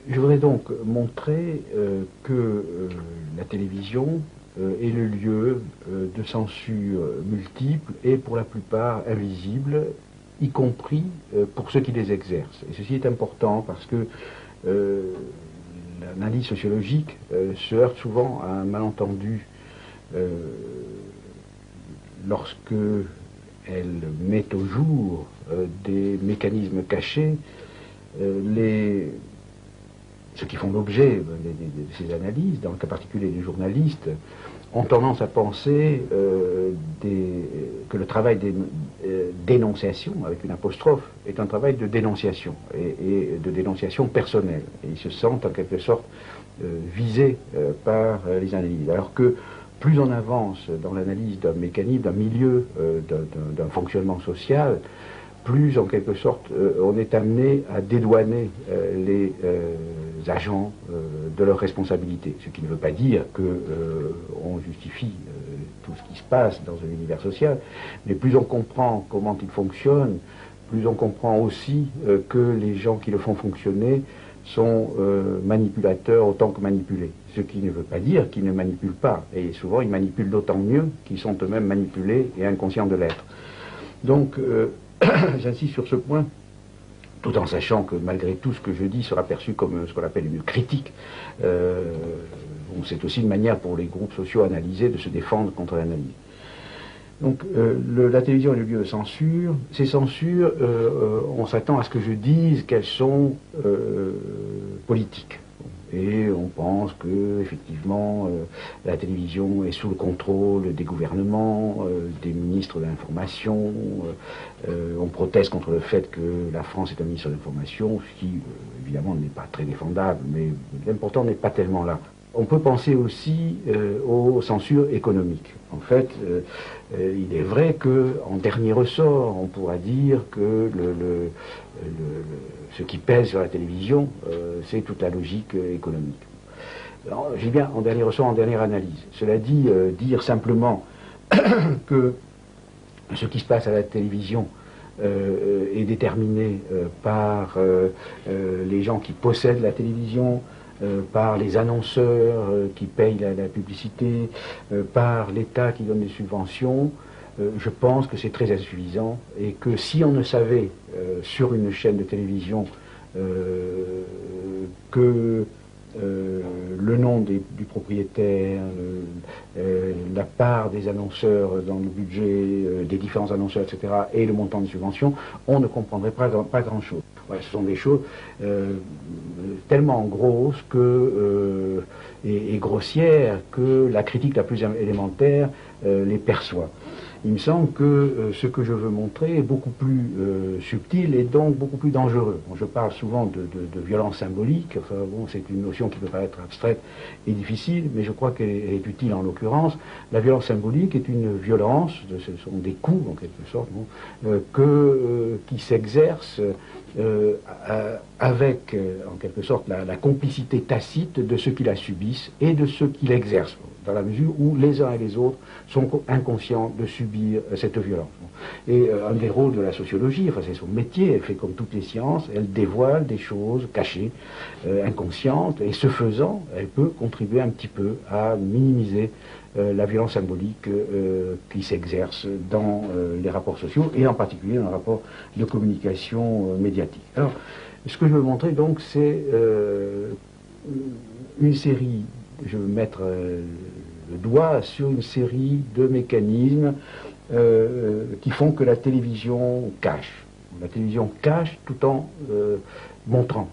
je voudrais donc montrer que la télévision est le lieu de censure multiples et pour la plupart invisibles, y compris pour ceux qui les exercent. Et ceci est important parce que l'analyse sociologique se heurte souvent à un malentendu lorsque elle met au jour des mécanismes cachés. Ceux qui font l'objet de ces analyses, dans le cas particulier des journalistes, ont tendance à penser que le travail de dénonciation, avec une apostrophe, est un travail de dénonciation, et de dénonciation personnelle. Et ils se sentent en quelque sorte visés par les analyses. Alors que plus on avance dans l'analyse d'un mécanisme, d'un milieu, d'un fonctionnement social, plus en quelque sorte on est amené à dédouaner les agents de leurs responsabilités. Ce qui ne veut pas dire qu'on justifie tout ce qui se passe dans un univers social, mais plus on comprend comment il fonctionne, plus on comprend aussi que les gens qui le font fonctionner sont manipulateurs autant que manipulés. Ce qui ne veut pas dire qu'ils ne manipulent pas. Et souvent ils manipulent d'autant mieux qu'ils sont eux-mêmes manipulés et inconscients de l'être. Donc j'insiste sur ce point, tout en sachant que malgré tout ce que je dis sera perçu comme ce qu'on appelle une critique. C'est aussi une manière pour les groupes sociaux analysés de se défendre contre l'analyse. Donc la télévision est le lieu de censure. Ces censures, on s'attend à ce que je dise qu'elles sont politiques. Et on pense que effectivement la télévision est sous le contrôle des gouvernements, des ministres de l'information. On proteste contre le fait que la France est un ministre de l'information, ce qui évidemment n'est pas très défendable, mais l'important n'est pas tellement là. On peut penser aussi aux censures économiques. En fait, il est vrai qu'en dernier ressort, on pourra dire que ce qui pèse sur la télévision, c'est toute la logique économique. Je dis bien en dernier ressort, en dernière analyse. Cela dit, dire simplement que ce qui se passe à la télévision est déterminé par les gens qui possèdent la télévision, par les annonceurs qui payent la publicité, par l'État qui donne des subventions, je pense que c'est très insuffisant et que si on ne savait sur une chaîne de télévision que le nom du propriétaire, la part des annonceurs dans le budget, des différents annonceurs, etc., et le montant des subventions, on ne comprendrait pas grand-chose. Ouais, ce sont des choses tellement grosses et grossières que la critique la plus élémentaire les perçoit. Il me semble que ce que je veux montrer est beaucoup plus subtil et donc beaucoup plus dangereux. Bon, je parle souvent de violence symbolique, enfin, bon, c'est une notion qui peut paraître abstraite et difficile, mais je crois qu'elle est utile en l'occurrence. La violence symbolique est une violence, ce sont des coups en quelque sorte, qui s'exercent avec, en quelque sorte, la complicité tacite de ceux qui la subissent et de ceux qui l'exercent, dans la mesure où les uns et les autres sont inconscients de subir cette violence. Et un des rôles de la sociologie, enfin c'est son métier, elle fait comme toutes les sciences, elle dévoile des choses cachées, inconscientes, et ce faisant, elle peut contribuer un petit peu à minimiser la violence symbolique qui s'exerce dans les rapports sociaux, et en particulier dans le rapport de communication médiatique. Alors, ce que je veux montrer donc, c'est une série, je veux mettre le doigt sur une série de mécanismes qui font que la télévision cache. La télévision cache tout en montrant.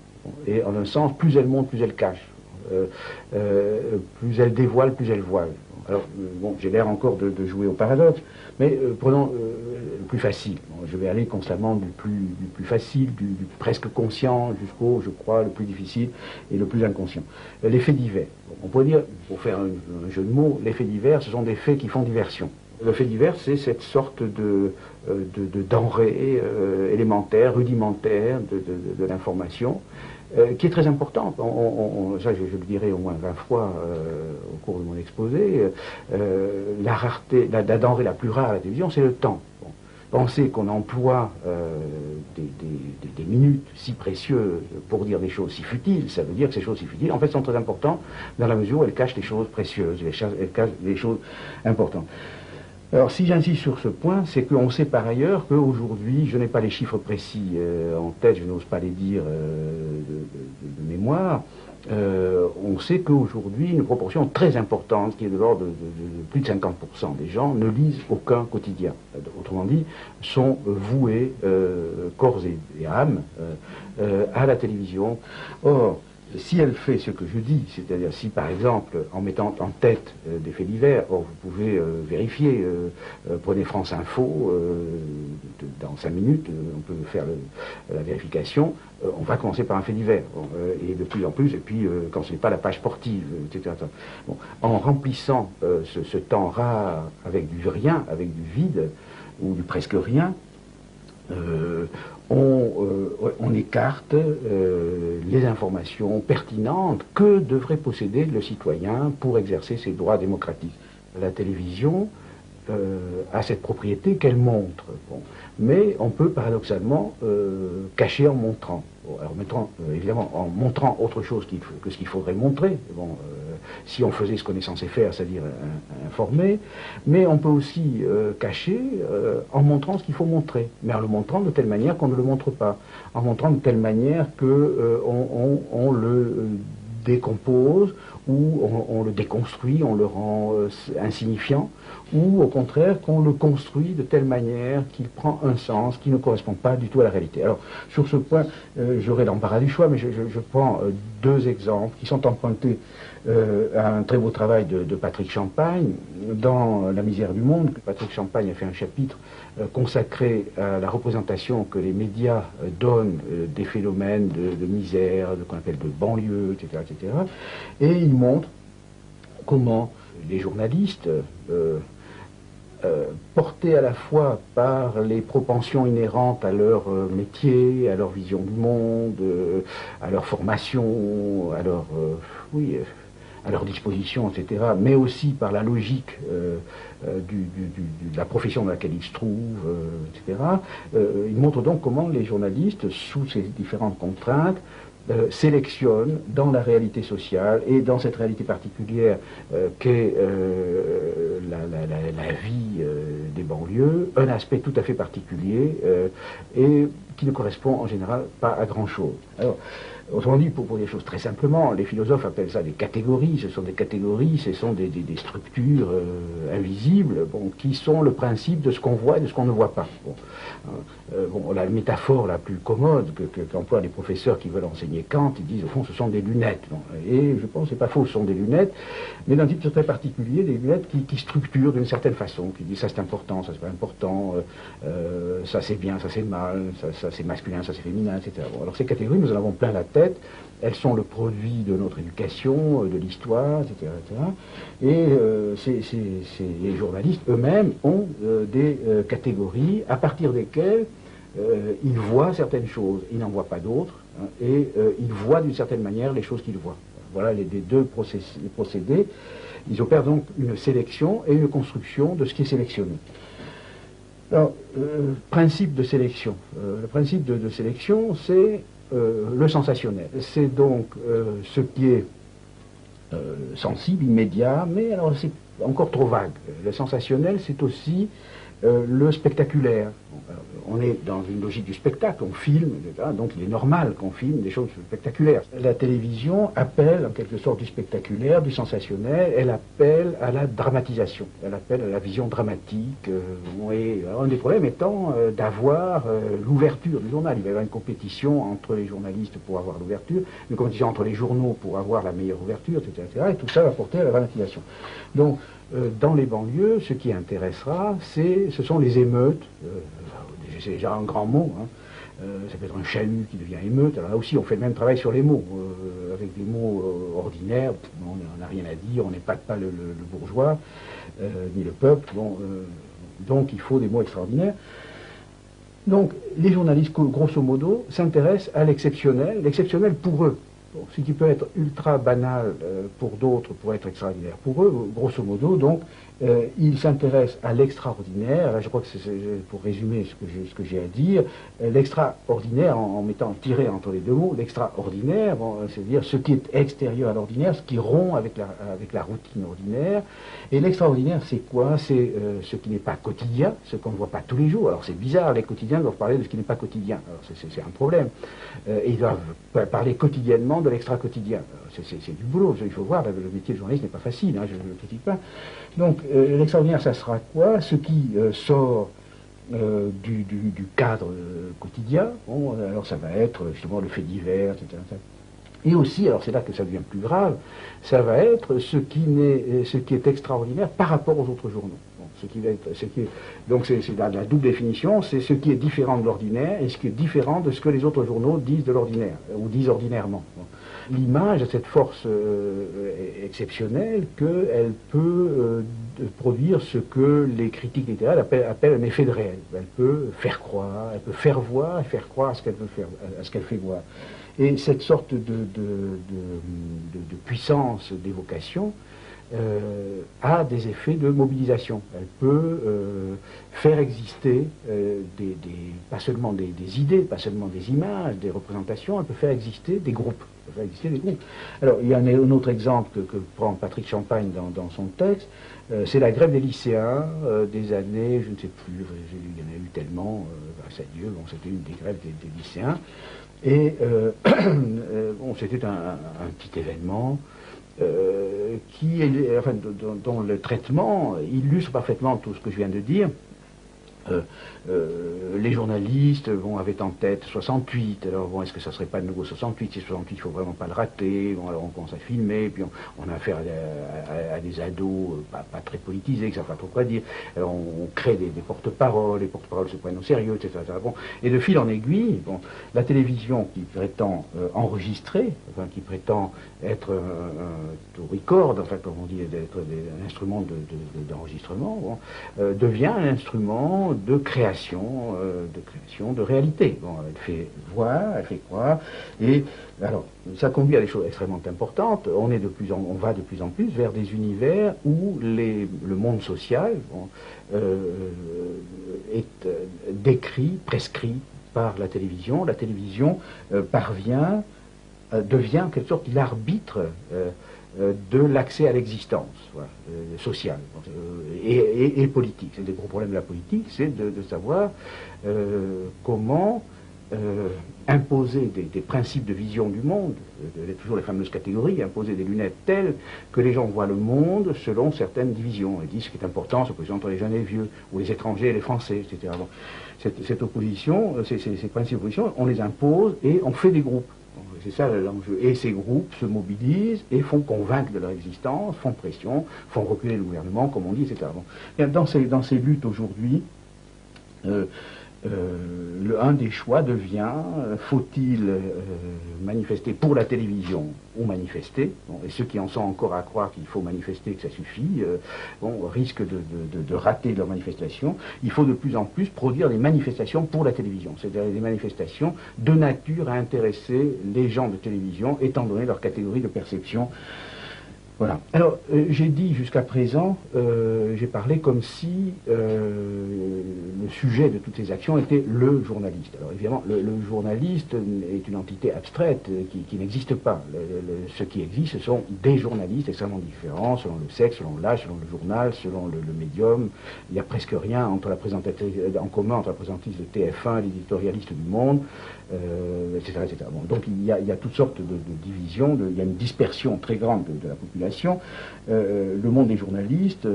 Et en un sens, plus elle montre, plus elle cache. Plus elle dévoile, plus elle voile. Alors, bon, j'ai l'air encore de jouer au paradoxe, mais prenons le plus facile. Bon, je vais aller constamment du plus facile, du presque conscient, jusqu'au, je crois, le plus difficile et le plus inconscient. L'effet divers. Bon, on pourrait dire, pour faire un jeu de mots, l'effet divers, ce sont des faits qui font diversion. Le fait divers, c'est cette sorte de denrée élémentaire, rudimentaire de l'information, qui est très importante. Ça, je le dirai au moins 20 fois au cours de mon exposé. La rareté, la denrée la plus rare à la télévision, c'est le temps. Bon. penser qu'on emploie des minutes si précieuses pour dire des choses si futiles, ça veut dire que ces choses si futiles, en fait, sont très importantes dans la mesure où elles cachent des choses précieuses, elles cachent des choses importantes. Alors, si j'insiste sur ce point, c'est qu'on sait par ailleurs qu'aujourd'hui, je n'ai pas les chiffres précis en tête, je n'ose pas les dire de mémoire, on sait qu'aujourd'hui, une proportion très importante, qui est de l'ordre de plus de 50% des gens, ne lisent aucun quotidien. Autrement dit, sont voués corps et âme à la télévision. Or, si elle fait ce que je dis, c'est-à-dire si par exemple, en mettant en tête des faits divers, or vous pouvez vérifier, prenez France Info, dans 5 minutes, on peut faire la vérification, on va commencer par un fait divers, et de plus en plus, et puis quand ce n'est pas la page sportive, etc. Bon, en remplissant ce temps rare avec du rien, avec du vide, ou du presque rien, on écarte les informations pertinentes que devrait posséder le citoyen pour exercer ses droits démocratiques. La télévision a cette propriété qu'elle montre, bon. Mais on peut paradoxalement cacher en montrant. Bon, alors évidemment, en montrant autre chose que ce qu'il faudrait montrer, bon, si on faisait ce qu'on est censé faire, c'est-à-dire informer, mais on peut aussi cacher en montrant ce qu'il faut montrer, mais en le montrant de telle manière qu'on ne le montre pas, en montrant de telle manière que on le décompose, ou on le déconstruit, on le rend insignifiant, ou au contraire qu'on le construit de telle manière qu'il prend un sens qui ne correspond pas du tout à la réalité. Alors sur ce point, j'aurai l'embarras du choix, mais je prends 2 exemples qui sont empruntés à un très beau travail de Patrick Champagne dans La misère du monde. Patrick Champagne a fait un chapitre consacré à la représentation que les médias donnent des phénomènes de misère, de qu'on appelle de banlieue, etc., etc. Et il montre comment les journalistes, portés à la fois par les propensions inhérentes à leur métier, à leur vision du monde, à leur formation, à leur, à leur disposition, etc., mais aussi par la logique de la profession dans laquelle ils se trouvent, etc. Il montre donc comment les journalistes, sous ces différentes contraintes, sélectionnent dans la réalité sociale et dans cette réalité particulière qu'est la vie des banlieues, un aspect tout à fait particulier et qui ne correspond en général pas à grand-chose. Alors, autrement dit, pour dire les choses très simplement, les philosophes appellent ça des catégories. Ce sont des catégories, ce sont des structures invisibles, bon, qui sont le principe de ce qu'on voit et de ce qu'on ne voit pas. Bon, la métaphore la plus commode qu'emploient les professeurs qui veulent enseigner Kant, ils disent au fond ce sont des lunettes. Bon, et je pense que c'est pas faux, ce sont des lunettes, mais d'un type très particulier, des lunettes qui structurent d'une certaine façon, qui disent ça c'est important, ça c'est pas important, ça c'est bien, ça c'est mal, ça c'est masculin, ça c'est féminin, etc. Bon, alors ces catégories, nous en avons plein la tête, elles sont le produit de notre éducation, de l'histoire, etc., etc. Et les journalistes eux-mêmes ont des catégories à partir desquelles ils voient certaines choses, ils n'en voient pas d'autres, hein, et ils voient d'une certaine manière les choses qu'ils voient. Voilà les 2 procédés. Ils opèrent donc une sélection et une construction de ce qui est sélectionné. Alors, principe de sélection. Le principe de sélection, c'est le sensationnel. C'est donc ce qui est sensible, immédiat, mais alors c'est encore trop vague. Le sensationnel, c'est aussi le spectaculaire. On est dans une logique du spectacle, on filme, etc., donc il est normal qu'on filme des choses spectaculaires. La télévision appelle en quelque sorte du spectaculaire, du sensationnel, elle appelle à la dramatisation, elle appelle à la vision dramatique, et un des problèmes étant d'avoir l'ouverture du journal. Il va y avoir une compétition entre les journalistes pour avoir l'ouverture, une compétition entre les journaux pour avoir la meilleure ouverture, etc., et tout ça va porter à la dramatisation. Donc, dans les banlieues, ce qui intéressera, ce sont les émeutes. C'est déjà un grand mot. Hein. Ça peut être un chahut qui devient émeute. Alors là aussi, on fait le même travail sur les mots. Avec des mots ordinaires, on n'a rien à dire, on n'épate pas le bourgeois, ni le peuple. Bon, donc il faut des mots extraordinaires. Donc les journalistes, grosso modo, s'intéressent à l'exceptionnel pour eux. Bon, ce qui peut être ultra banal pour d'autres pourrait être extraordinaire pour eux, grosso modo. Donc, ils s'intéressent à l'extraordinaire. Là, je crois que c'est pour résumer ce que j'ai à dire. L'extraordinaire, en mettant tiré entre les deux mots, l'extraordinaire, bon, c'est-à-dire ce qui est extérieur à l'ordinaire, ce qui rompt avec la routine ordinaire. Et l'extraordinaire, c'est quoi? C'est ce qui n'est pas quotidien, ce qu'on ne voit pas tous les jours. Alors c'est bizarre, les quotidiens doivent parler de ce qui n'est pas quotidien. Alors c'est un problème. Et ils doivent parler quotidiennement de l'extra-quotidien. C'est du boulot, il faut voir, le métier de journaliste n'est pas facile, hein, je ne le critique pas. Donc l'extraordinaire, ça sera quoi? Ce qui sort du cadre quotidien. Bon, alors ça va être justement le fait divers, etc. Et aussi, alors c'est là que ça devient plus grave, ça va être ce qui est extraordinaire par rapport aux autres journaux. Bon, donc c'est la double définition, c'est ce qui est différent de l'ordinaire et ce qui est différent de ce que les autres journaux disent de l'ordinaire, ou disent ordinairement. Bon. L'image a cette force exceptionnelle qu'elle peut produire ce que les critiques littéraires appellent un effet de réel. Elle peut faire croire, elle peut faire voir et faire croire à ce qu'elle fait voir. Et cette sorte de puissance d'évocation a des effets de mobilisation. Elle peut faire exister pas seulement des idées, pas seulement des images, des représentations, elle peut faire exister des groupes. Alors, il y a un autre exemple que prend Patrick Champagne dans son texte, c'est la grève des lycéens des années, je ne sais plus, il y en a eu tellement, grâce à Dieu, bon, c'était une des grèves des lycéens. Et bon, c'était un petit événement dont le traitement illustre parfaitement tout ce que je viens de dire. Les journalistes avaient en tête 68, alors bon, est-ce que ça serait pas de nouveau 68? Si 68, il faut vraiment pas le rater. Bon, alors on commence à filmer, puis on a affaire à des ados pas très politisés, que ça ne savent pas trop quoi dire. Alors on crée des porte-paroles, les porte-paroles se prennent au sérieux, etc. Bon, et de fil en aiguille, bon, la télévision qui prétend enregistrer, enfin qui prétend être un record, enfin comme on dit, d'être un instrument d'enregistrement, bon, devient un instrument de création, de réalité. Bon, elle fait voir, elle fait croire, et alors ça conduit à des choses extrêmement importantes. On va de plus en plus vers des univers où le monde social est décrit, prescrit par la télévision. La télévision devient en quelque sorte l'arbitre de l'accès à l'existence sociale et politique. C'est des gros problèmes de la politique, c'est de savoir comment imposer des principes de vision du monde, toujours les fameuses catégories, imposer des lunettes telles que les gens voient le monde selon certaines divisions. Ils disent ce qui est important, c'est l'opposition entre les jeunes et les vieux, ou les étrangers et les Français, etc. Bon, cette opposition, ces principes d'opposition, on les impose et on fait des groupes. C'est ça l'enjeu. Et ces groupes se mobilisent et font convaincre de leur existence, font pression, font reculer le gouvernement, comme on dit, etc. Bon. Et dans ces luttes aujourd'hui, un des choix devient, faut-il manifester pour la télévision ou manifester, bon, et ceux qui en sont encore à croire qu'il faut manifester, que ça suffit, risquent de rater leur manifestation. Il faut de plus en plus produire des manifestations pour la télévision, c'est-à-dire des manifestations de nature à intéresser les gens de télévision, étant donné leur catégorie de perception. Voilà. Alors, j'ai dit jusqu'à présent, j'ai parlé comme si le sujet de toutes ces actions était le journaliste. Alors évidemment, le journaliste est une entité abstraite qui n'existe pas. Ce qui existe, ce sont des journalistes extrêmement différents, selon le sexe, selon l'âge, selon le journal, selon le médium. Il n'y a presque rien en commun entre la présentatrice de TF1 et l'éditorialiste du Monde, etc. etc. Bon, donc il y a toutes sortes de divisions, il y a une dispersion très grande de la population. Le monde des journalistes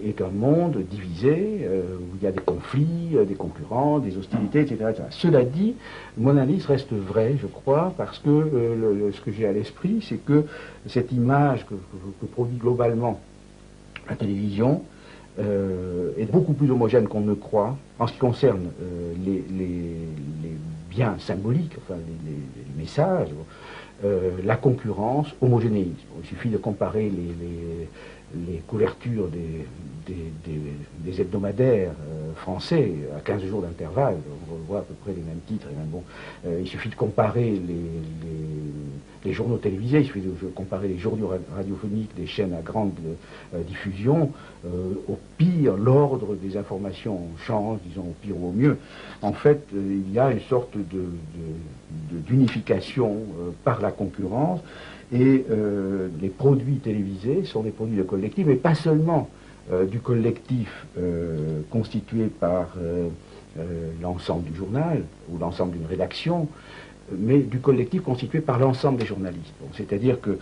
est un monde divisé, où il y a des conflits, des concurrents, des hostilités, etc., etc. Cela dit, mon analyse reste vraie, je crois, parce que ce que j'ai à l'esprit, c'est que cette image que produit globalement la télévision est beaucoup plus homogène qu'on ne croit en ce qui concerne les biens symboliques, enfin les messages, la concurrence homogénéise. Il suffit de comparer les couvertures des hebdomadaires français à 15 jours d'intervalle, on voit à peu près les mêmes titres. Et même bon, il suffit de comparer les journaux télévisés, il suffit de comparer les journaux radiophoniques des chaînes à grande diffusion, au pire, l'ordre des informations change, disons au pire ou au mieux. En fait, il y a une sorte d'unification par la concurrence, et les produits télévisés sont des produits de collectif, mais pas seulement du collectif constitué par l'ensemble du journal ou l'ensemble d'une rédaction, mais du collectif constitué par l'ensemble des journalistes. C'est-à-dire que,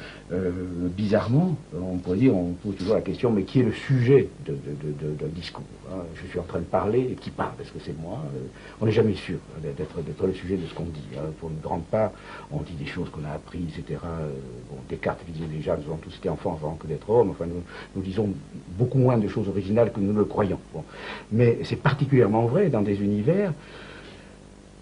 bizarrement, on pose toujours la question, mais qui est le sujet d'un discours, hein? Je suis en train de parler, et qui parle? Est-ce que c'est moi? On n'est jamais sûr d'être le sujet de ce qu'on dit, hein. Pour une grande part, on dit des choses qu'on a apprises, etc. Descartes disait déjà, nous avons tous été enfants avant que d'être hommes, enfin, nous disons beaucoup moins de choses originales que nous le croyons. Bon. Mais c'est particulièrement vrai dans des univers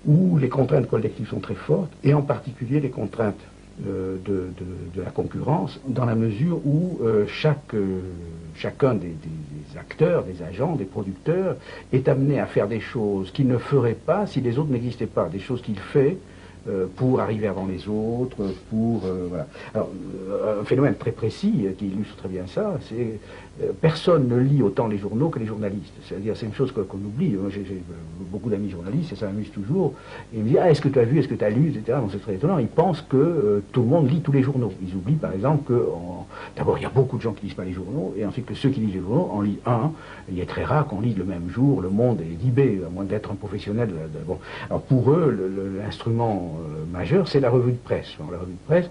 où les contraintes collectives sont très fortes, et en particulier les contraintes de la concurrence, dans la mesure où chacun des acteurs, des agents, des producteurs, est amené à faire des choses qu'il ne ferait pas si les autres n'existaient pas, des choses qu'il fait pour arriver avant les autres, voilà. Alors, un phénomène très précis qui illustre très bien ça, c'est personne ne lit autant les journaux que les journalistes. C'est-à-dire, c'est une chose qu'on oublie. Moi, j'ai beaucoup d'amis journalistes, et ça m'amuse toujours. Et ils me disent, ah, est-ce que tu as vu, est-ce que tu as lu, etc. Donc, c'est très étonnant. Ils pensent que tout le monde lit tous les journaux. Ils oublient, par exemple, que, d'abord, il y a beaucoup de gens qui lisent pas les journaux, et ensuite que ceux qui lisent les journaux en lisent un. Il est très rare qu'on lise le même jour Le Monde et Libé, à moins d'être un professionnel. Bon. Alors, pour eux, l'instrument majeur, c'est la revue de presse. Bon, la revue de presse,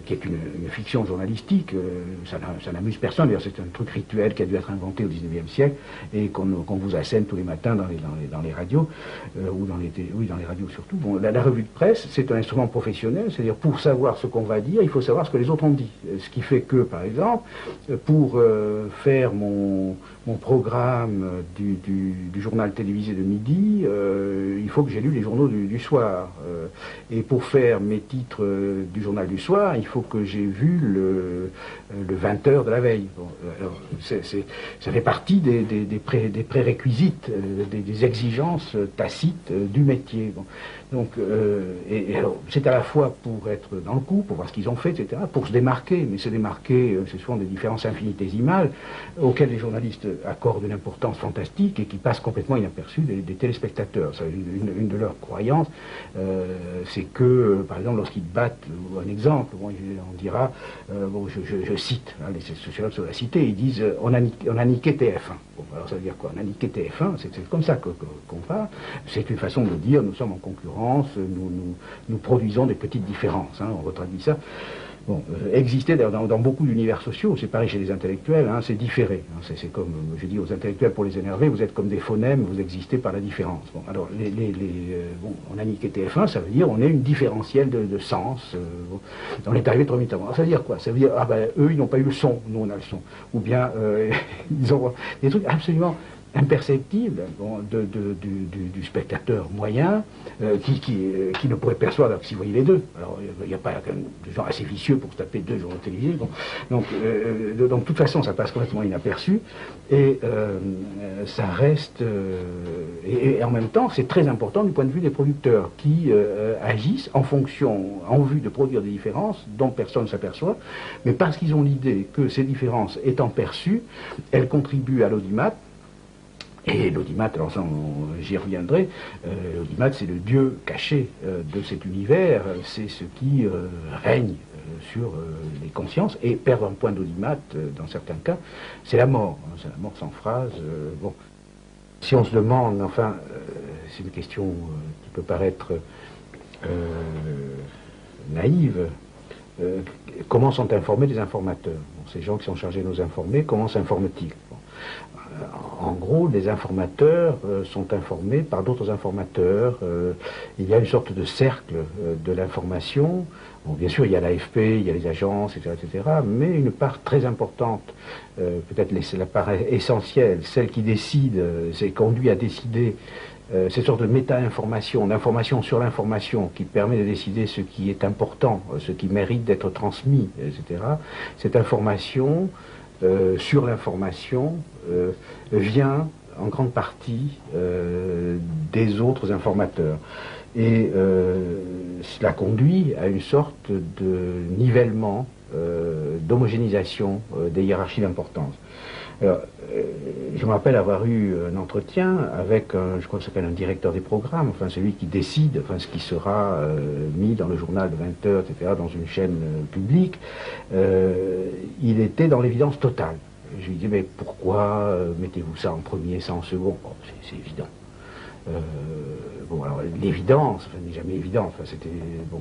qui est une fiction journalistique, ça n'amuse personne. D'ailleurs, c'est un truc rituel qui a dû être inventé au XIXe siècle et qu'on vous assène tous les matins dans les radios, ou dans les radios surtout. Bon, la revue de presse, c'est un instrument professionnel, c'est-à-dire pour savoir ce qu'on va dire, il faut savoir ce que les autres ont dit. Ce qui fait que, par exemple, pour faire mon programme du journal télévisé de midi, il faut que j'ai lu les journaux du soir. Et pour faire mes titres du journal du soir, il faut que j'ai vu le 20h de la veille. Bon, alors, ça fait partie des prérequisites, des exigences tacites du métier. Bon. Donc, et alors, c'est à la fois pour être dans le coup, pour voir ce qu'ils ont fait, etc., pour se démarquer, mais se démarquer, c'est souvent des différences infinitésimales auxquelles les journalistes accordent une importance fantastique et qui passent complètement inaperçues des téléspectateurs. Ça, une de leurs croyances, c'est que, par exemple, lorsqu'ils battent, un exemple, bon, on dira, bon, je cite, hein, les sociologues sur la cité, ils disent on a niqué TF1. Bon, alors ça veut dire quoi? On a niqué TF1, c'est comme ça qu'on parle. C'est une façon de dire nous sommes en concurrence, nous produisons des petites différences, hein, on retraduit ça. Bon, exister dans beaucoup d'univers sociaux, c'est pareil chez les intellectuels, hein, c'est différé. Hein, c'est comme, je dis aux intellectuels pour les énerver, vous êtes comme des phonèmes, vous existez par la différence. Bon, alors, bon, on a niqué TF1, ça veut dire on est une différentielle de sens. Bon, on est arrivé trop vite avant. Ça veut dire quoi? Ça veut dire, ah ben, eux, ils n'ont pas eu le son, nous, on a le son. Ou bien, ils ont des trucs absolument imperceptible, bon, du spectateur moyen qui ne pourrait percevoir s'il voyait les deux. Alors il n'y a pas de gens assez vicieux pour se taper deux journaux télévisés. Bon. Donc de toute façon ça passe complètement inaperçu et ça reste et en même temps c'est très important du point de vue des producteurs qui agissent en vue de produire des différences dont personne ne s'aperçoit, mais parce qu'ils ont l'idée que ces différences étant perçues, elles contribuent à l'audimat. Et l'audimat, alors ça j'y reviendrai, l'audimat c'est le dieu caché de cet univers, c'est ce qui règne sur les consciences, et perdre un point d'audimat, dans certains cas, c'est la mort, hein, c'est la mort sans phrase. Bon. Si on se demande, enfin, c'est une question qui peut paraître naïve, comment sont informés les informateurs? Bon, ces gens qui sont chargés de nous informer, comment s'informent-ils? Bon. En gros, les informateurs sont informés par d'autres informateurs. Il y a une sorte de cercle de l'information. Bon, bien sûr, il y a l'AFP, il y a les agences, etc., mais une part très importante, peut-être la part essentielle, celle qui décide, c'est conduit à décider cette sorte de méta-information, d'information sur l'information qui permet de décider ce qui est important, ce qui mérite d'être transmis, etc. Cette information sur l'information vient en grande partie des autres informateurs. Et cela conduit à une sorte de nivellement, d'homogénéisation des hiérarchies d'importance. Alors, je me rappelle avoir eu un entretien avec, je crois que ça s'appelle un directeur des programmes, enfin celui qui décide, enfin ce qui sera mis dans le journal de 20 heures, etc., dans une chaîne publique. Il était dans l'évidence totale. Je lui disais, mais pourquoi mettez-vous ça en premier, ça en second? Bon, c'est évident. Bon, alors l'évidence, enfin, n'est jamais évident. Enfin, c'était bon,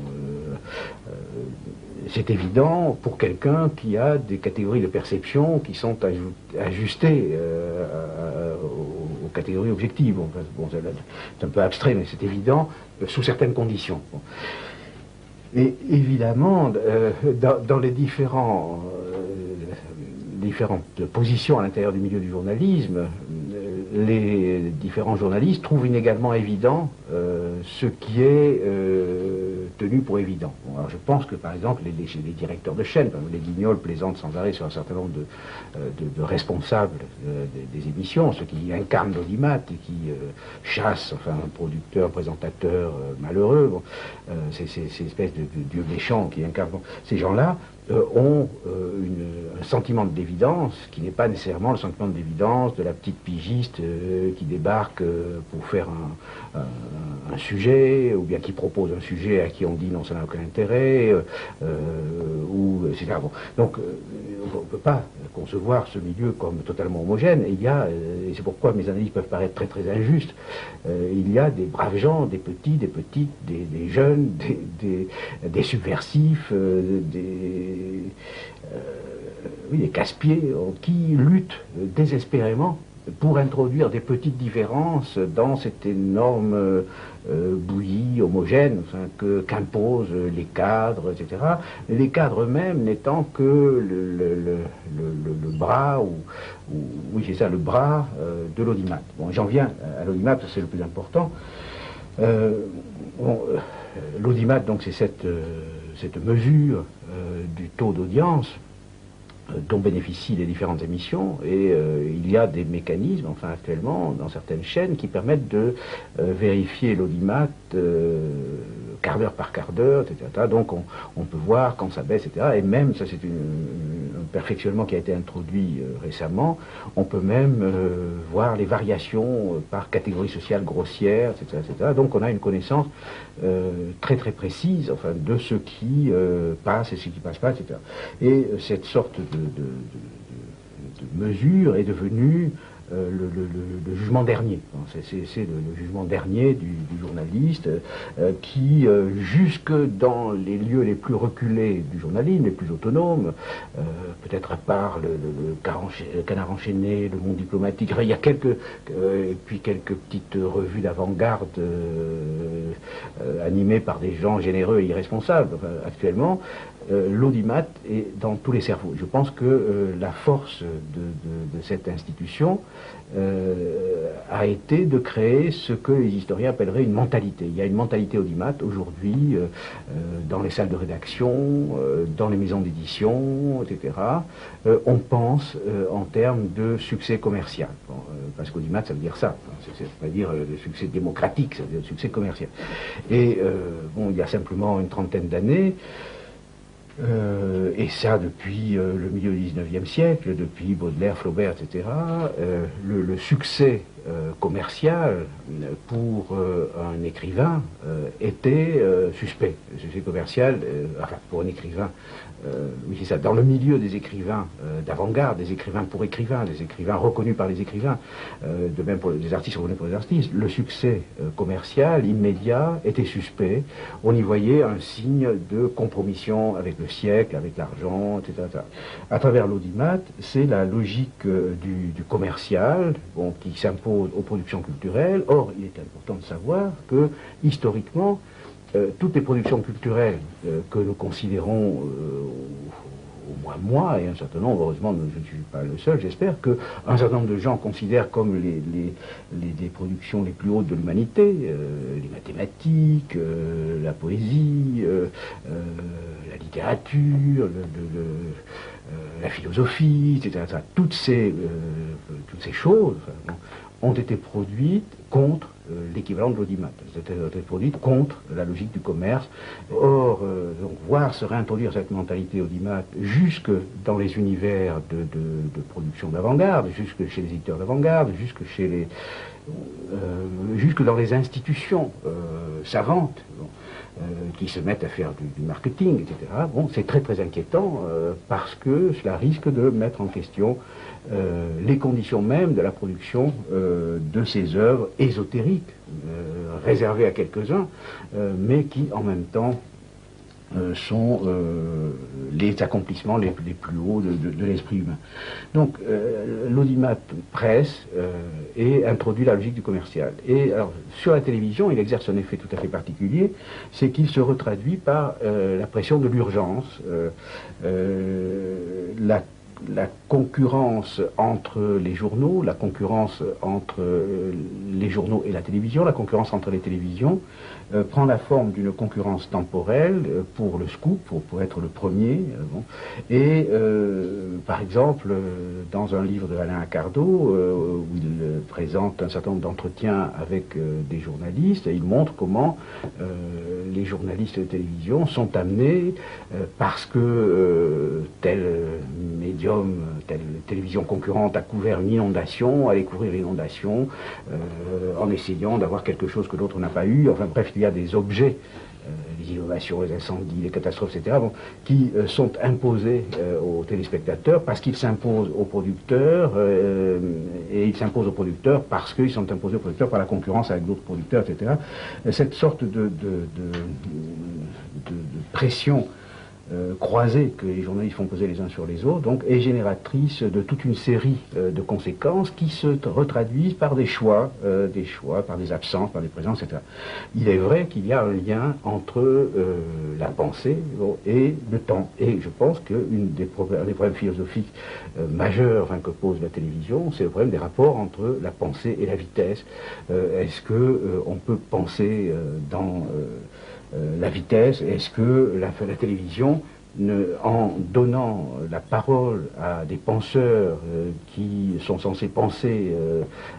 c'est évident pour quelqu'un qui a des catégories de perception qui sont ajustées aux catégories objectives. Bon, c'est un peu abstrait, mais c'est évident sous certaines conditions. Bon. Et évidemment, dans les différentes positions à l'intérieur du milieu du journalisme, les différents journalistes trouvent inégalement évident ce qui est tenu pour évident. Bon, alors je pense que par exemple les directeurs de chaîne, les Guignols plaisantent sans arrêt sur un certain nombre de responsables des émissions, ceux qui incarnent l'audimat et qui chassent enfin, un producteur, présentateur malheureux, bon, ces espèces de dieux méchants qui incarnent. Bon, ces gens-là ont un sentiment d'évidence qui n'est pas nécessairement le sentiment d'évidence de la petite pigiste qui débarque pour faire un sujet, ou bien qui propose un sujet à qui on dit non, ça n'a aucun intérêt, ou etc. Bon. Donc on ne peut pas concevoir ce milieu comme totalement homogène. Et il y a, et c'est pourquoi mes analyses peuvent paraître très très injustes, il y a des braves gens, des petits, des petites, des jeunes, des subversifs, des casse-pieds qui luttent désespérément pour introduire des petites différences dans cette énorme bouillie homogène enfin, qu'imposent les cadres, etc. Les cadres eux-mêmes n'étant que le bras, oui c'est ça, le bras de l'audimat. Bon, j'en viens à l'audimat, c'est le plus important. L'audimat, donc, c'est cette mesure du taux d'audience dont bénéficient les différentes émissions, et il y a des mécanismes, enfin actuellement, dans certaines chaînes, qui permettent de vérifier l'audimat quart d'heure par quart d'heure, etc. Donc on peut voir quand ça baisse, etc. Et même, ça c'est un perfectionnement qui a été introduit récemment, on peut même voir les variations par catégorie sociale grossière, etc., etc. Donc on a une connaissance très très précise enfin, de ce qui passe et ce qui ne passe pas, etc. Et cette sorte de mesure est devenue le jugement dernier. C'est le jugement dernier du journaliste qui, jusque dans les lieux les plus reculés du journalisme, les plus autonomes, peut-être à part le Canard enchaîné, le Monde diplomatique, il y a puis quelques petites revues d'avant-garde animées par des gens généreux et irresponsables. Enfin, actuellement, l'audimat est dans tous les cerveaux. Je pense que la force de cette institution a été de créer ce que les historiens appelleraient une mentalité. Il y a une mentalité audimat aujourd'hui dans les salles de rédaction, dans les maisons d'édition, etc. On pense en termes de succès commercial. Bon, parce qu'audimat, ça veut dire ça. C'est pas dire le succès démocratique, ça veut dire le succès commercial. Et bon, il y a simplement une trentaine d'années, et ça depuis le milieu du XIXe siècle, depuis Baudelaire, Flaubert, etc., le succès commercial pour un écrivain était suspect. Le succès commercial, enfin pour un écrivain, oui c'est ça, dans le milieu des écrivains d'avant-garde, des écrivains pour écrivains, des écrivains reconnus par les écrivains, de même pour les artistes reconnus par les artistes, le succès commercial immédiat était suspect. On y voyait un signe de compromission avec le siècle, avec l'argent, etc. À travers l'audimat, c'est la logique du commercial, bon, qui s'impose aux productions culturelles. Or, il est important de savoir que, historiquement, toutes les productions culturelles que nous considérons, au moins moi, et un certain nombre, heureusement, je ne suis pas le seul, j'espère, qu'un certain nombre de gens considèrent comme les productions les plus hautes de l'humanité, les mathématiques, la poésie, la littérature, la philosophie, etc. Toutes ces choses ont été produites contre l'équivalent de l'audimat. Elles ont été produites contre la logique du commerce. Or, donc, voir se réintroduire cette mentalité audimat jusque dans les univers de production d'avant-garde, jusque chez les éditeurs d'avant-garde, jusque dans les institutions savantes, qui se mettent à faire du marketing, etc. Bon, c'est très très inquiétant parce que cela risque de mettre en question les conditions mêmes de la production de ces œuvres ésotériques, réservées à quelques-uns, mais qui en même temps sont les accomplissements les plus hauts de l'esprit humain. Donc l'audimat presse et introduit la logique du commercial. Et alors, sur la télévision, il exerce un effet tout à fait particulier, c'est qu'il se retraduit par la pression de l'urgence, la concurrence entre les journaux, la concurrence entre les journaux et la télévision, la concurrence entre les télévisions, prend la forme d'une concurrence temporelle pour le scoop, pour être le premier. Bon. Et par exemple, dans un livre de Alain Accardo, où il présente un certain nombre d'entretiens avec des journalistes, il montre comment les journalistes de télévision sont amenés, parce que tel médium, telle télévision concurrente a couvert une inondation, à aller couvrir l'inondation, en essayant d'avoir quelque chose que l'autre n'a pas eu. Enfin bref, il y a des objets, les innovations, les incendies, les catastrophes, etc., bon, qui sont imposés aux téléspectateurs parce qu'ils s'imposent aux producteurs, et ils s'imposent aux producteurs parce qu'ils sont imposés aux producteurs par la concurrence avec d'autres producteurs, etc. Cette sorte de pression croisée que les journalistes font peser les uns sur les autres, donc, est génératrice de toute une série de conséquences qui se retraduisent par des choix, par des absences, par des présences, etc. Il est vrai qu'il y a un lien entre la pensée et le temps. Et je pense qu'un des problèmes philosophiques majeurs que pose la télévision, c'est le problème des rapports entre la pensée et la vitesse. Est-ce que on peut penser dans la vitesse? Est-ce que la télévision, en donnant la parole à des penseurs qui sont censés penser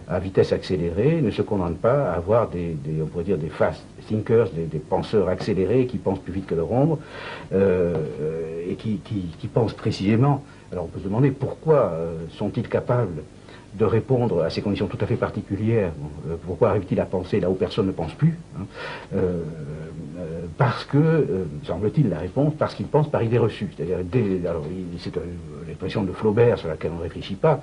à vitesse accélérée, ne se condamne pas à avoir on pourrait dire des fast thinkers, des penseurs accélérés qui pensent plus vite que leur ombre, et qui pensent précisément? Alors on peut se demander pourquoi sont-ils capables de répondre à ces conditions tout à fait particulières. Pourquoi arrive-t-il à penser là où personne ne pense plus, hein? Parce que, semble-t-il, la réponse, parce qu'il pense par idée reçue. C'est-à-dire, c'est l'expression de Flaubert sur laquelle on ne réfléchit pas.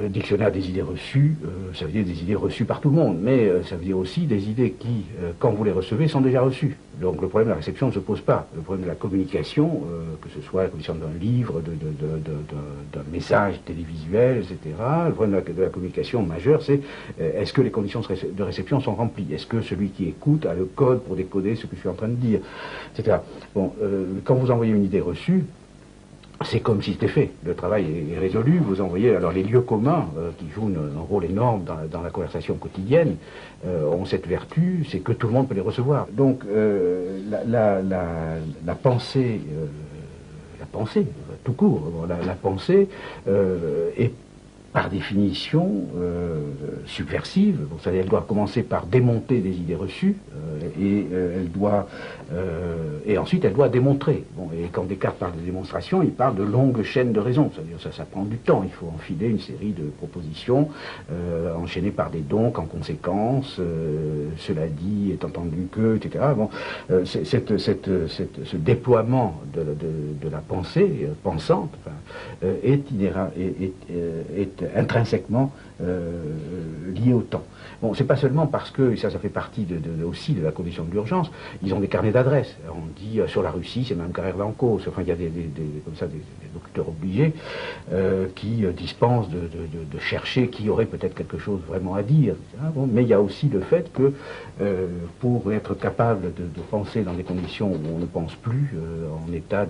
Dictionnaire des idées reçues, ça veut dire des idées reçues par tout le monde, mais ça veut dire aussi des idées qui, quand vous les recevez, sont déjà reçues. Donc le problème de la réception ne se pose pas. Le problème de la communication, que ce soit la communication d'un livre, d'un message télévisuel, etc., le problème de la communication majeur, c'est est-ce que les conditions de réception sont remplies? Est-ce que celui qui écoute a le code pour décoder ce que je suis en train de dire, etc. Bon, quand vous envoyez une idée reçue, c'est comme si c'était fait. Le travail est résolu. Vous envoyez alors les lieux communs qui jouent un rôle énorme dans la conversation quotidienne ont cette vertu, c'est que tout le monde peut les recevoir. Donc la pensée, tout court, la pensée est par définition subversive. Donc, c'est-à-dire elle doit commencer par démonter des idées reçues et ensuite elle doit démontrer. Bon, et quand Descartes parle de démonstration, il parle de longues chaînes de raisons. C'est-à-dire ça prend du temps. Il faut enfiler une série de propositions enchaînées par des donc en conséquence. Cela dit est entendu que, etc. Bon, ce déploiement de la pensée pensante est intrinsèquement lié au temps. Bon, c'est pas seulement parce que, et ça fait partie aussi de la condition de l'urgence, ils ont des carnets d'adresses. On dit sur la Russie, c'est même carrère d'Ancos. Enfin, il y a comme ça des locuteurs obligés qui dispensent de chercher qui aurait peut-être quelque chose vraiment à dire. Bon, mais il y a aussi le fait que pour être capable de penser dans des conditions où on ne pense plus, en état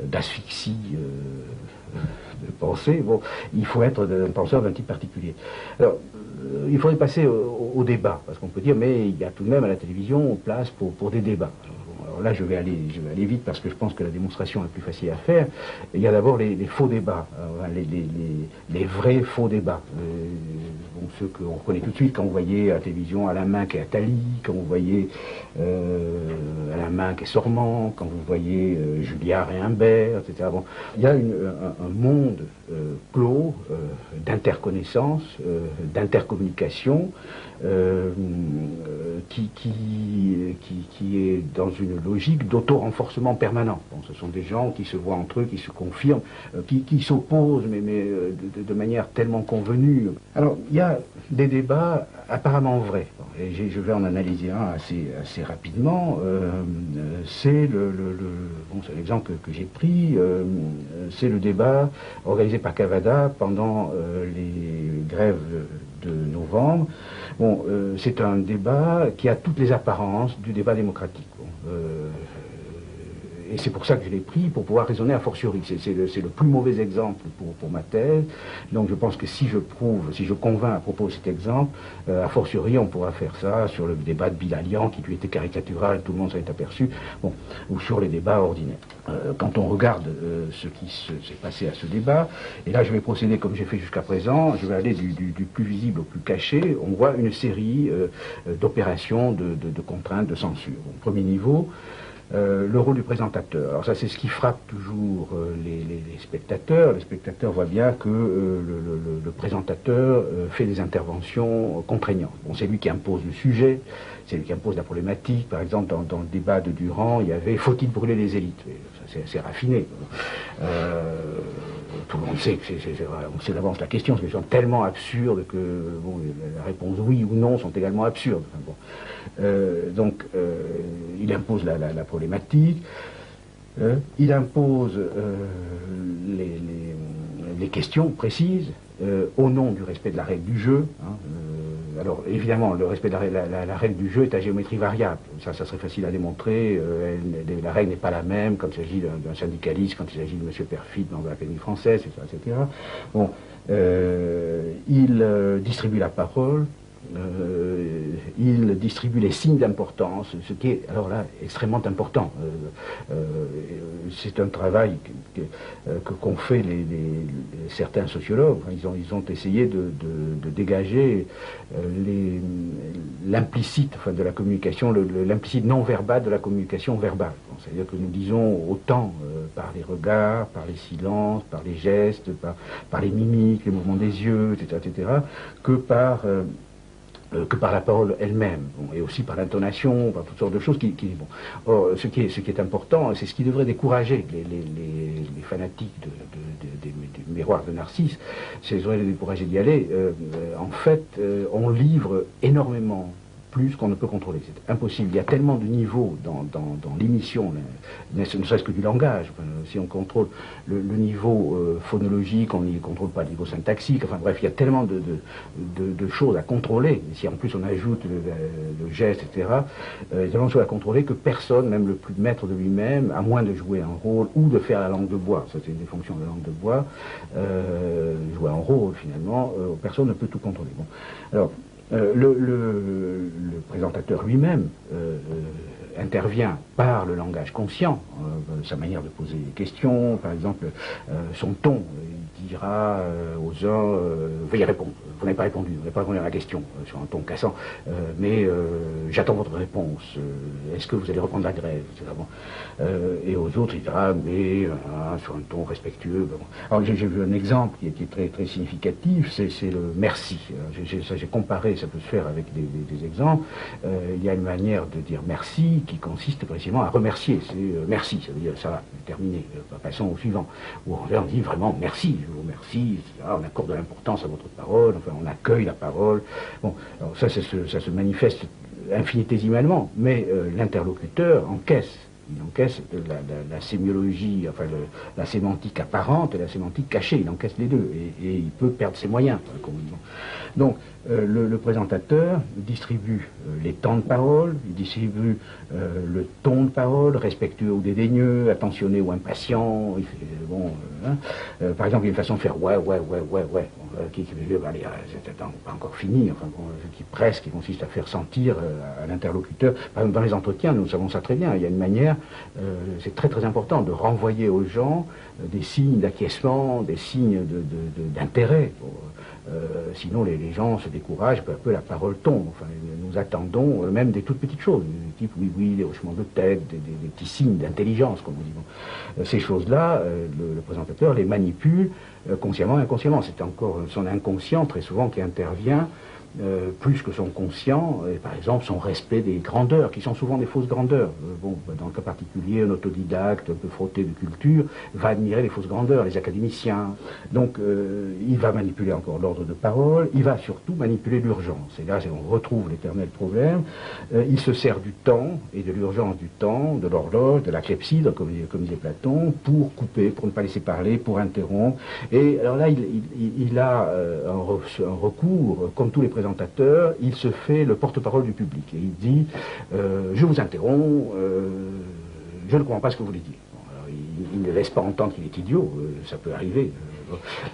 d'asphyxie, de penser, bon, il faut être un penseur d'un type particulier. Alors, il faudrait passer au débat, parce qu'on peut dire, mais il y a tout de même à la télévision place pour des débats. Alors alors là je vais aller vite parce que je pense que la démonstration est plus facile à faire. Il y a d'abord les faux débats, les vrais faux débats. Bon, ceux qu'on reconnaît tout de suite quand vous voyez à la télévision Alain Minc et Attali, quand vous voyez Alain Minc et Sormand, quand vous voyez Julliard et Imbert, etc. Bon, il y a un monde clos d'interconnaissance, d'intercommunication, qui est dans une logique d'auto-renforcement permanent. Bon, ce sont des gens qui se voient entre eux, qui se confirment, qui s'opposent, mais de manière tellement convenue. Alors, il y a des débats apparemment vrais. Bon, et je vais en analyser un assez rapidement. C'est c'est l'exemple que j'ai pris. C'est le débat organisé par Cavada pendant les grèves de novembre. Bon, c'est un débat qui a toutes les apparences du débat démocratique. Bon, et c'est pour ça que je l'ai pris, pour pouvoir raisonner a fortiori. C'est le plus mauvais exemple pour ma thèse. Donc je pense que si je convainc à propos de cet exemple, a fortiori on pourra faire ça sur le débat de Bilalian, qui lui était caricatural, tout le monde s'en est aperçu, bon, ou sur les débats ordinaires. Quand on regarde ce qui s'est passé à ce débat, et là je vais procéder comme j'ai fait jusqu'à présent, je vais aller du plus visible au plus caché, on voit une série d'opérations de contraintes, de censure. Bon, premier niveau, le rôle du présentateur. Alors ça, c'est ce qui frappe toujours les spectateurs. Les spectateurs voient bien que le présentateur fait des interventions contraignantes. Bon, c'est lui qui impose le sujet, c'est lui qui impose la problématique. Par exemple, dans le débat de Durand, il y avait « Faut-il brûler les élites ?» C'est raffiné. Tout le monde sait que on sait d'avance la question, c'est des questions tellement absurdes que bon, la réponse oui ou non sont également absurdes. Enfin, bon. Donc, il impose la problématique, il impose les questions précises, au nom du respect de la règle du jeu. Hein, alors évidemment, le respect de la règle du jeu est à géométrie variable. Ça serait facile à démontrer. La règle n'est pas la même quand il s'agit d'un syndicaliste, quand il s'agit de M. Perfit dans l'Académie française, etc. Bon, il distribue la parole. Il distribue les signes d'importance, ce qui est alors là extrêmement important. C'est un travail qu'ont fait certains sociologues. Ils ont essayé de dégager l'implicite de la communication, l'implicite non verbal de la communication verbale. Bon, c'est-à-dire que nous disons autant par les regards, par les silences, par les gestes, par les mimiques, les mouvements des yeux, etc., que par la parole elle-même, bon, et aussi par l'intonation, par toutes sortes de choses bon. Or, ce qui est important, c'est ce qui devrait décourager les fanatiques des miroirs de Narcisse, c'est devrait les décourager d'y aller. En fait, on livre énormément plus qu'on ne peut contrôler. C'est impossible. Il y a tellement de niveaux dans l'émission, ne serait-ce que du langage. Enfin, si on contrôle le niveau phonologique, on n'y contrôle pas le niveau syntaxique. Enfin bref, il y a tellement de choses à contrôler. Si en plus on ajoute le geste, etc., il y a tellement de choses à contrôler que personne, même le plus maître de lui-même, à moins de jouer un rôle ou de faire la langue de bois, ça c'est une des fonctions de la langue de bois, jouer un rôle finalement, personne ne peut tout contrôler. Bon. Alors, le présentateur lui-même intervient par le langage conscient, sa manière de poser des questions, par exemple son ton. Il dira aux uns veuillez répondre, vous n'avez pas répondu, vous n'avez pas répondu à la question, sur un ton cassant, mais j'attends votre réponse, est-ce que vous allez reprendre la grève, etc. Bon. Et aux autres il dira mais sur un ton respectueux. Bon. Alors j'ai vu un exemple qui est très, très significatif, c'est le merci. J'ai comparé, ça peut se faire avec des exemples. Il y a une manière de dire merci qui consiste précisément à remercier. C'est merci, ça veut dire ça va, terminé, passons au suivant. Ou on dit vraiment merci, je vous remercie, etc. On accorde de l'importance à votre parole, enfin on accueille la parole. Bon, alors ça se manifeste infinitésimalement, mais l'interlocuteur encaisse. Il encaisse la sémiologie, enfin la sémantique apparente et la sémantique cachée, il encaisse les deux, et il peut perdre ses moyens. Donc, le présentateur distribue les temps de parole, il distribue le ton de parole, respectueux ou dédaigneux, attentionné ou impatient. Bon, par exemple, il y a une façon de faire ouais. c'est pas encore fini, enfin, qui consiste à faire sentir à l'interlocuteur. Par exemple, dans les entretiens, nous savons ça très bien, il y a une manière, c'est très très important de renvoyer aux gens des signes d'acquiescement, des signes d'intérêt. Sinon, les gens se découragent, peu à peu la parole tombe. Enfin, nous attendons même des toutes petites choses, du type oui, oui, des hochements de tête, des petits signes d'intelligence, comme on dit. Bon. Ces choses-là, le présentateur les manipule consciemment et inconsciemment. C'est encore son inconscient, très souvent, qui intervient plus que son conscient, et par exemple son respect des grandeurs, qui sont souvent des fausses grandeurs. Dans le cas particulier, un autodidacte un peu frotté de culture va admirer les fausses grandeurs, les académiciens. Donc il va manipuler encore l'ordre de parole, il va surtout manipuler l'urgence. Et là, on retrouve l'éternel problème. Il se sert du temps, et de l'urgence du temps, de l'horloge, de la clepsydre, comme disait Platon, pour couper, pour ne pas laisser parler, pour interrompre. Et alors là, il a un recours, comme tous les présentateurs, il se fait le porte-parole du public. Et il dit je vous interromps, je ne comprends pas ce que vous voulez dire. Bon, alors, il ne laisse pas entendre qu'il est idiot, ça peut arriver.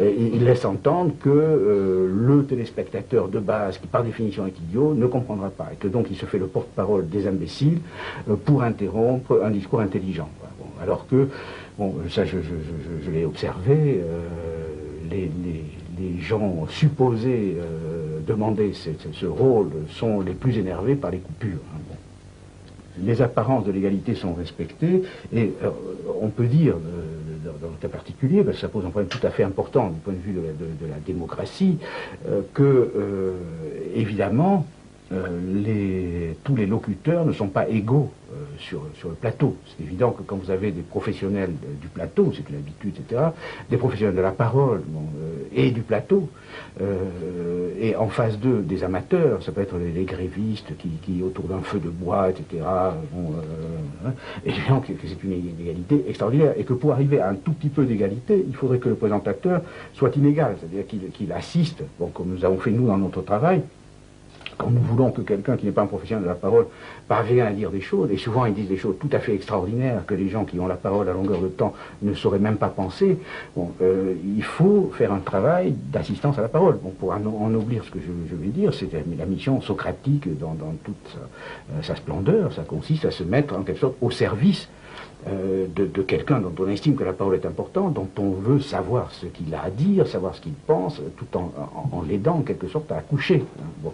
Il laisse entendre que le téléspectateur de base, qui par définition est idiot, ne comprendra pas. Et que donc il se fait le porte-parole des imbéciles pour interrompre un discours intelligent. Bon, alors que, bon, ça je l'ai observé, les gens supposés demander ce rôle sont les plus énervés par les coupures. Hein, bon. Les apparences de l'égalité sont respectées, et on peut dire, dans le cas particulier, parce que ça pose un problème tout à fait important du point de vue de la démocratie, que, évidemment, tous les locuteurs ne sont pas égaux sur le plateau. C'est évident que quand vous avez des professionnels du plateau, c'est une habitude, etc., des professionnels de la parole et du plateau, et en face d'eux, des amateurs, ça peut être les grévistes qui autour d'un feu de bois, etc., évidemment que c'est une inégalité extraordinaire, et que pour arriver à un tout petit peu d'égalité, il faudrait que le présentateur soit inégal, c'est-à-dire qu'il assiste, bon, comme nous avons fait nous dans notre travail, quand nous voulons que quelqu'un qui n'est pas un professionnel de la parole parvienne à dire des choses, et souvent ils disent des choses tout à fait extraordinaires que les gens qui ont la parole à longueur de temps ne sauraient même pas penser, bon, il faut faire un travail d'assistance à la parole. Bon, pour ennoblir ce que je vais dire, c'est la mission socratique dans toute sa splendeur, ça consiste à se mettre en quelque sorte au service de quelqu'un dont on estime que la parole est importante, dont on veut savoir ce qu'il a à dire, savoir ce qu'il pense, tout en l'aidant en quelque sorte à accoucher. Hein, bon.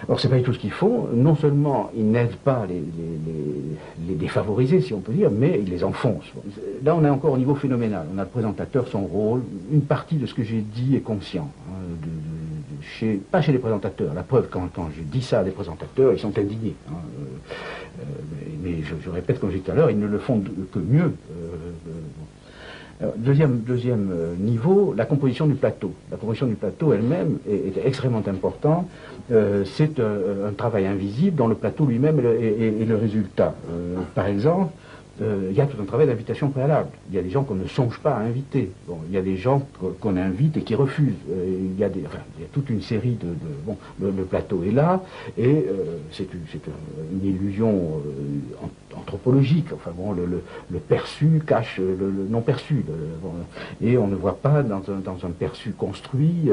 Alors c'est pas du tout ce qu'ils font. Non seulement ils n'aident pas les défavorisés, si on peut dire, mais ils les enfoncent. Là on est encore au niveau phénoménal. On a le présentateur, son rôle, une partie de ce que j'ai dit est conscient. Hein, pas chez les présentateurs. La preuve, quand je dis ça à des présentateurs, ils sont indignés. Hein, mais je répète, comme j'ai dit tout à l'heure, ils ne le font que mieux. Deuxième niveau, la composition du plateau. La composition du plateau elle-même est extrêmement importante. C'est un travail invisible dont le plateau lui-même est le résultat. Par exemple, il y a tout un travail d'invitation préalable. Il y a des gens qu'on ne songe pas à inviter. Bon, il y a des gens qu'on invite et qui refusent. Il y a toute une série bon, le plateau est là, et c'est une illusion anthropologique. Enfin bon, le perçu cache le non perçu. Bon, et on ne voit pas dans un perçu construit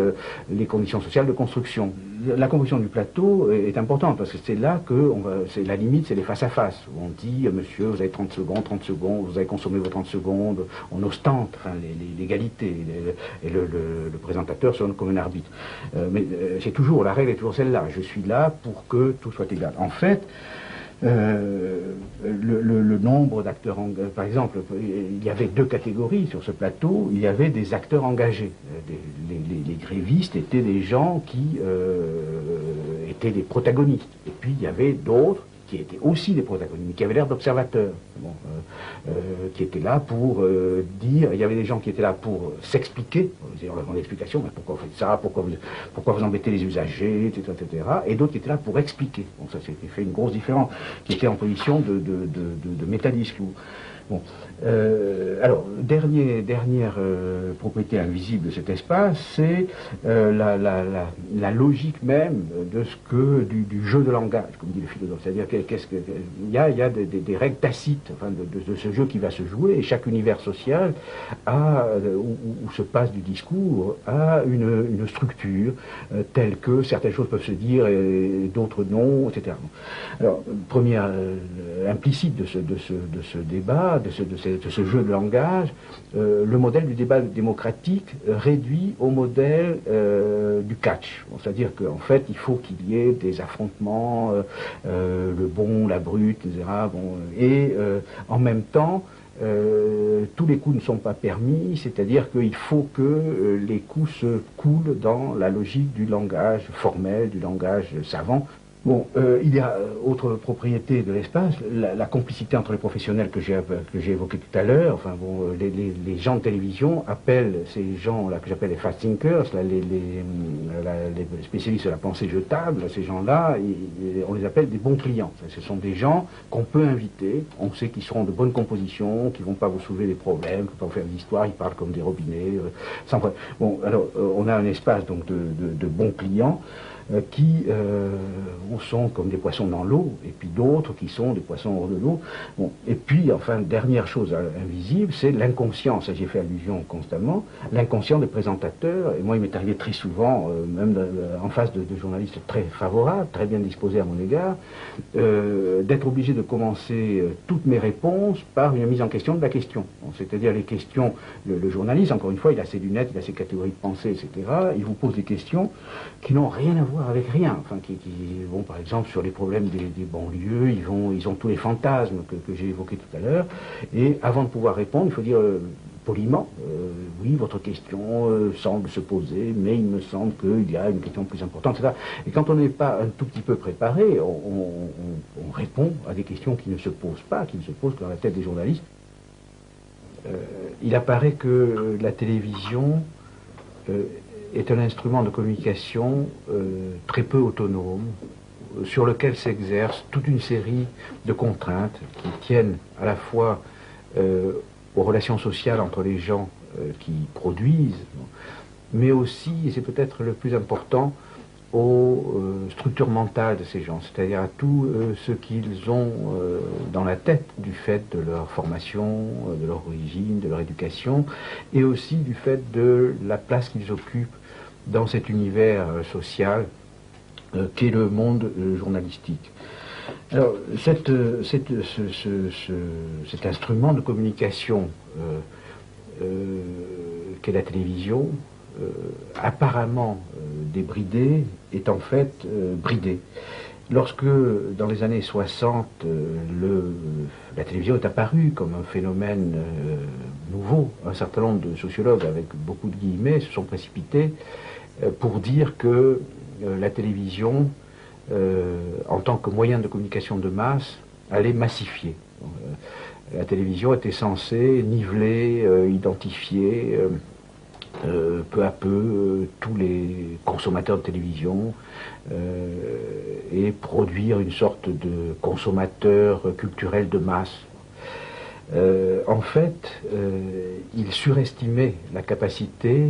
les conditions sociales de construction. La composition du plateau est importante, parce que c'est là que c'est la limite, c'est les face-à-face. Où on dit, monsieur, vous avez 30 secondes, vous avez consommé vos 30 secondes, on ostente enfin, l'égalité, et le présentateur sonne comme un arbitre. Mais c'est toujours, la règle est toujours celle-là, je suis là pour que tout soit égal. En fait, le nombre d'acteurs, par exemple, il y avait deux catégories sur ce plateau. Il y avait des acteurs engagés. Les grévistes étaient des gens qui étaient des protagonistes. Et puis il y avait d'autres qui étaient aussi des protagonistes, mais qui avaient l'air d'observateurs, bon, qui étaient là pour dire, il y avait des gens qui étaient là pour s'expliquer, on leur demandait explication, mais pourquoi vous faites ça, pourquoi vous embêtez les usagers, etc., etc., et d'autres qui étaient là pour expliquer. Bon, ça s'était fait une grosse différence, qui était en position de métadiscours. Bon. Alors, dernière propriété invisible de cet espace, c'est la logique même de du jeu de langage, comme dit le philosophe. C'est-à-dire qu'il y a des règles tacites, enfin, de ce jeu qui va se jouer, et chaque univers social où se passe du discours a une structure telle que certaines choses peuvent se dire et d'autres non, etc. Alors, première implicite de ce débat, de ce jeu de langage, le modèle du débat démocratique réduit au modèle du catch. Bon, c'est-à-dire qu'en fait, il faut qu'il y ait des affrontements, le bon, la brute, etc. Bon, en même temps, tous les coups ne sont pas permis, c'est-à-dire qu'il faut que les coups se coulent dans la logique du langage formel, du langage savant. Bon, il y a autre propriété de l'espace, la complicité entre les professionnels que j'ai évoqué tout à l'heure. Enfin bon, les gens de télévision appellent ces gens-là que j'appelle les fast thinkers, là, les spécialistes de la pensée jetable. Ces gens-là, on les appelle des bons clients. Ce sont des gens qu'on peut inviter. On sait qu'ils seront de bonne composition, qu'ils vont pas vous soulever des problèmes, qu'ils vont pas vous faire des histoires. Ils parlent comme des robinets, sans problème. Bon, alors on a un espace donc de bons clients. Qui sont comme des poissons dans l'eau, et puis d'autres qui sont des poissons hors de l'eau. Bon. Et puis, enfin, dernière chose invisible, c'est l'inconscient, ça j'y fait allusion constamment, l'inconscient des présentateurs, et moi il m'est arrivé très souvent, même en face de journalistes très favorables, très bien disposés à mon égard, d'être obligé de commencer toutes mes réponses par une mise en question de la question. Bon, c'est-à-dire les questions, le journaliste, encore une fois, il a ses lunettes, il a ses catégories de pensée, etc., il vous pose des questions qui n'ont rien à voir avec rien, enfin, qui vont par exemple sur les problèmes des banlieues, ils ont tous les fantasmes que j'ai évoqués tout à l'heure, et avant de pouvoir répondre, il faut dire poliment, oui, votre question semble se poser, mais il me semble qu'il y a une question plus importante, etc. Et quand on n'est pas un tout petit peu préparé, on répond à des questions qui ne se posent pas, qui ne se posent que dans la tête des journalistes. Il apparaît que la télévision est un instrument de communication très peu autonome, sur lequel s'exerce toute une série de contraintes qui tiennent à la fois aux relations sociales entre les gens qui produisent, mais aussi, et c'est peut-être le plus important, aux structures mentales de ces gens, c'est-à-dire à tout ce qu'ils ont dans la tête du fait de leur formation, de leur origine, de leur éducation, et aussi du fait de la place qu'ils occupent dans cet univers social qu'est le monde journalistique. Alors, cet instrument de communication qu'est la télévision, apparemment débridé, est en fait bridé. Lorsque, dans les années 60, la télévision est apparue comme un phénomène nouveau, un certain nombre de sociologues, avec beaucoup de guillemets, se sont précipités pour dire que la télévision, en tant que moyen de communication de masse, allait massifier. La télévision était censée niveler, identifier peu à peu tous les consommateurs de télévision et produire une sorte de consommateur culturel de masse. En fait, il surestimait la capacité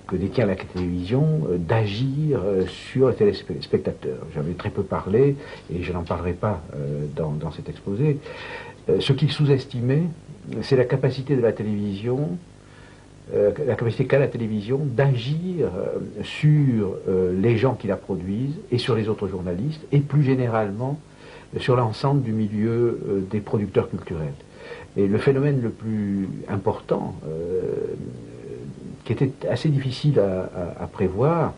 que détient la télévision d'agir sur les téléspectateurs. J'en ai très peu parlé et je n'en parlerai pas dans cet exposé. Ce qu'il sous-estimait, c'est la capacité de la télévision, la capacité qu'a la télévision d'agir sur les gens qui la produisent et sur les autres journalistes et plus généralement sur l'ensemble du milieu des producteurs culturels. Et le phénomène le plus important, qui était assez difficile à prévoir,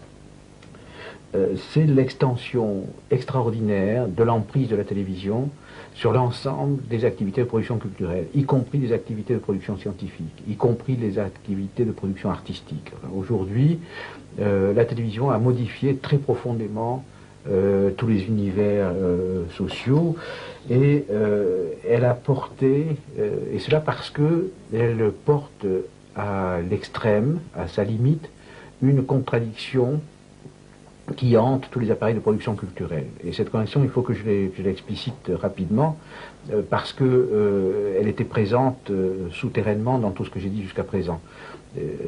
c'est l'extension extraordinaire de l'emprise de la télévision sur l'ensemble des activités de production culturelle, y compris des activités de production scientifique, y compris les activités de production artistique. Aujourd'hui, la télévision a modifié très profondément tous les univers sociaux et elle a porté, et cela parce qu'elle porte à l'extrême, à sa limite, une contradiction qui hante tous les appareils de production culturelle. Et cette connexion, il faut que je l'explicite rapidement, parce que elle était présente souterrainement dans tout ce que j'ai dit jusqu'à présent.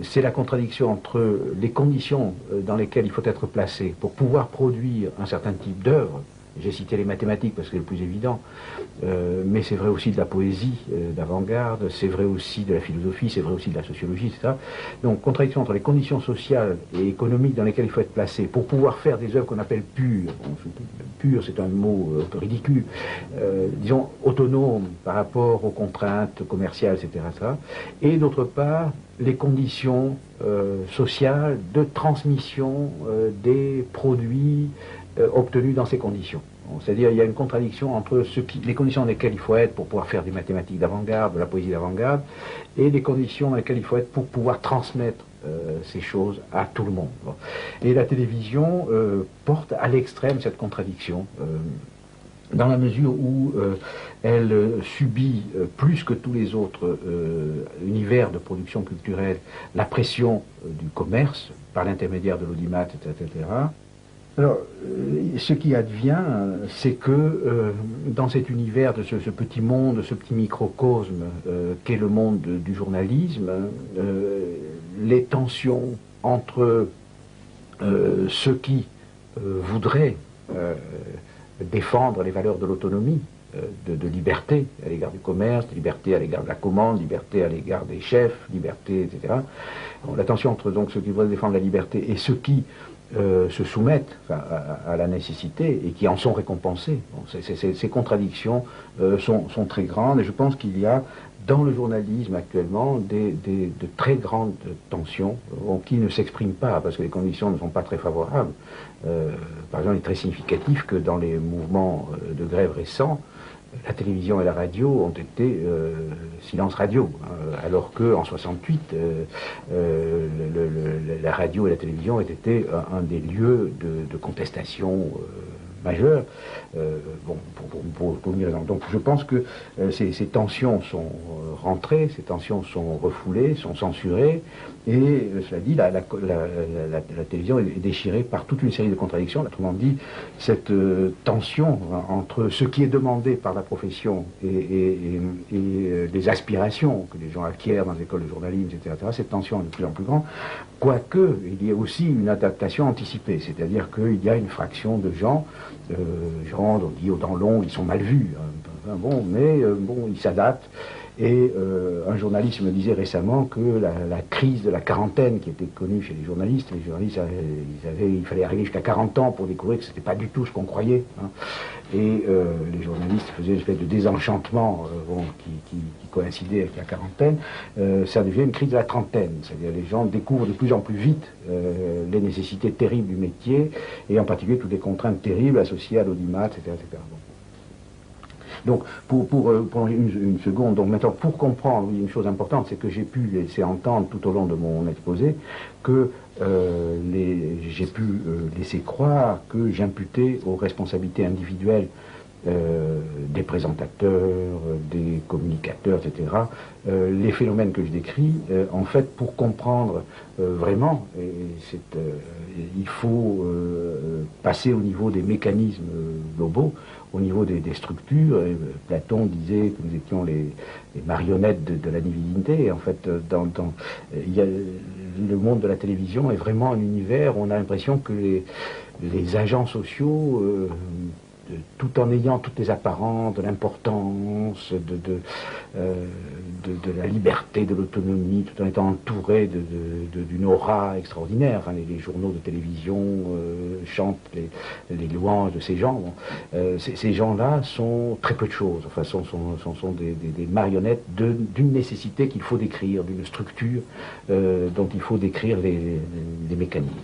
C'est la contradiction entre les conditions dans lesquelles il faut être placé pour pouvoir produire un certain type d'œuvre. J'ai cité les mathématiques parce que c'est le plus évident, mais c'est vrai aussi de la poésie d'avant-garde, c'est vrai aussi de la philosophie, c'est vrai aussi de la sociologie, etc. Donc, contradiction entre les conditions sociales et économiques dans lesquelles il faut être placé pour pouvoir faire des œuvres qu'on appelle pures. Pur, c'est un mot un peu ridicule, disons autonomes par rapport aux contraintes commerciales, etc. Et d'autre part, les conditions sociales de transmission des produits obtenus dans ces conditions. Bon, c'est-à-dire il y a une contradiction entre les conditions dans lesquelles il faut être pour pouvoir faire des mathématiques d'avant-garde, de la poésie d'avant-garde, et les conditions dans lesquelles il faut être pour pouvoir transmettre ces choses à tout le monde. Bon. Et la télévision porte à l'extrême cette contradiction, dans la mesure où elle subit plus que tous les autres univers de production culturelle la pression du commerce par l'intermédiaire de l'audimat, etc. Alors, ce qui advient, c'est que dans cet univers de ce petit monde, ce petit microcosme qu'est le monde du journalisme, les tensions entre ceux qui voudraient défendre les valeurs de l'autonomie, de liberté à l'égard du commerce, de liberté à l'égard de la commande, liberté à l'égard des chefs, liberté, etc. Bon, la tension entre donc ceux qui veulent défendre la liberté et ceux qui se soumettent à la nécessité et qui en sont récompensés. Bon, ces contradictions sont très grandes et je pense qu'il y a dans le journalisme actuellement de très grandes tensions qui ne s'expriment pas parce que les conditions ne sont pas très favorables. Par exemple, il est très significatif que dans les mouvements de grève récents, la télévision et la radio ont été silence radio, alors qu'en 68, la radio et la télévision étaient un des lieux de contestation majeure. Pour une raison. Donc je pense que ces tensions sont rentrées, ces tensions sont refoulées, sont censurées, et cela dit, la télévision est déchirée par toute une série de contradictions. Autrement dit, cette tension entre ce qui est demandé par la profession et les aspirations que les gens acquièrent dans les écoles de journalisme, etc., cette tension est de plus en plus grande, quoique il y a aussi une adaptation anticipée, c'est-à-dire qu'il y a une fraction de gens, on dit dans l'ombre, ils sont mal vus, hein, mais ils s'adaptent. Et un journaliste me disait récemment que la crise de la quarantaine qui était connue chez les journalistes il fallait arriver jusqu'à 40 ans pour découvrir que c'était pas du tout ce qu'on croyait. Hein. Et les journalistes faisaient une espèce de désenchantement qui coïncidait avec la quarantaine. Ça devient une crise de la trentaine, c'est-à-dire les gens découvrent de plus en plus vite les nécessités terribles du métier, et en particulier toutes les contraintes terribles associées à l'audimat, etc. etc. Bon. Donc, pour une seconde, donc maintenant, pour comprendre, une chose importante, c'est que j'ai pu laisser entendre tout au long de mon exposé que j'ai pu laisser croire que j'imputais aux responsabilités individuelles des présentateurs, des communicateurs, etc., les phénomènes que je décris, en fait, pour comprendre vraiment, il faut passer au niveau des mécanismes globaux, au niveau des structures. Platon disait que nous étions les marionnettes de la divinité. En fait, le monde de la télévision est vraiment un univers où on a l'impression que les agents sociaux, tout en ayant toutes les apparences de l'importance, de la liberté, de l'autonomie, tout en étant entourés d'une aura extraordinaire. Enfin, les journaux de télévision chantent les louanges de ces gens. Bon. Ces gens-là sont très peu de choses. Enfin, sont des marionnettes d'une nécessité qu'il faut décrire, d'une structure dont il faut décrire les mécanismes.